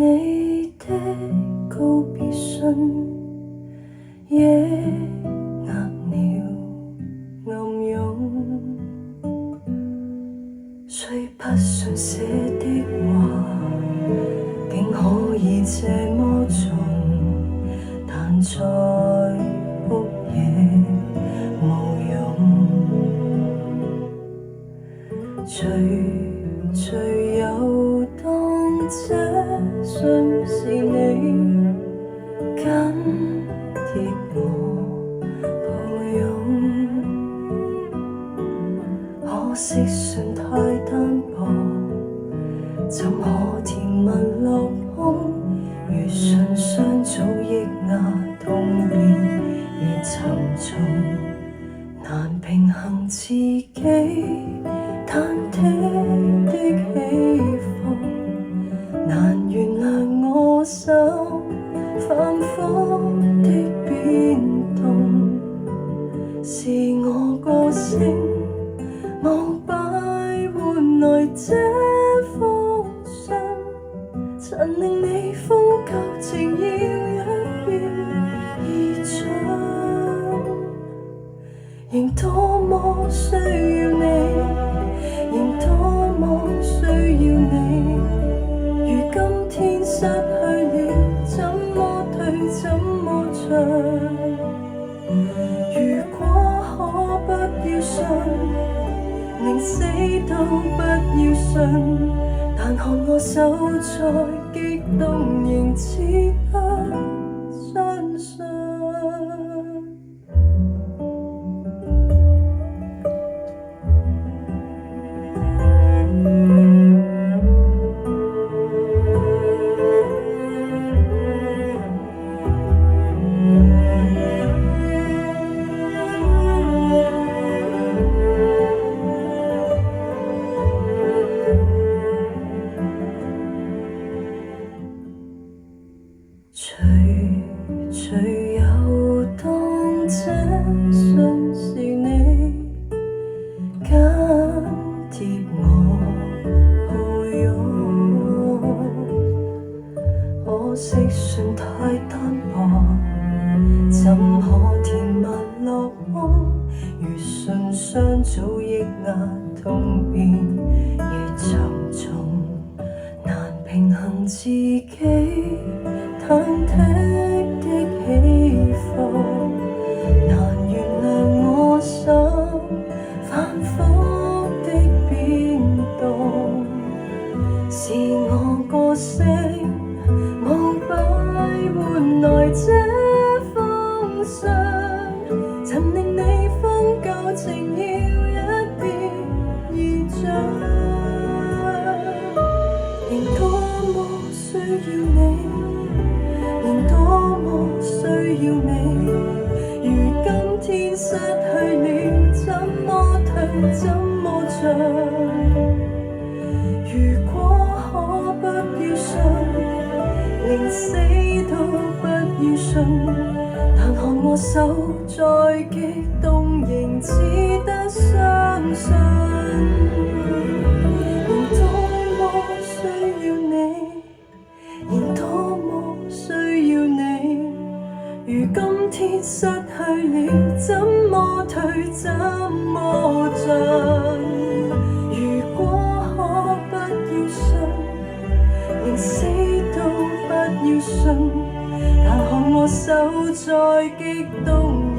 你的告別信，抑壓了暗湧，雖不想寫的話，竟可以這麼重，但在哭夜無用。隨遊當這信是你緊貼我抱擁，可惜信太單薄，怎可填密落空？如信箱早抑壓，痛變越沉重，難平衡自己忐忑的起伏，難原諒我手反覆的變動，是我個性無敗換來這封信，曾令你封舊情要一變易盡，仍多麼需要你，仍多麼需要你，如今天失去了，怎麼退怎麼進？如果可不要信，寧死都不要信，但看我手再激動，仍只得相信。隨遊當這信是你緊貼我抱擁，可惜信太單薄，怎可填密落空？如信箱早抑壓，痛變亦沉重，難平衡自己忐忑的起伏，難原諒我手反覆的變動，是我個性無敗換來這封信，曾令你封舊情要一變易盡，仍多麼需要你，仍多麼需要你，如今天失去了，怎麼退怎麼進？如果可不要信，寧死都不要信，但看我手再激動，仍只得相信。仍多麼需要你，仍多麼需要你，如今天失去了，怎麼退怎麼進？如果可不要信，寧死都不要信，但看我手再激動，仍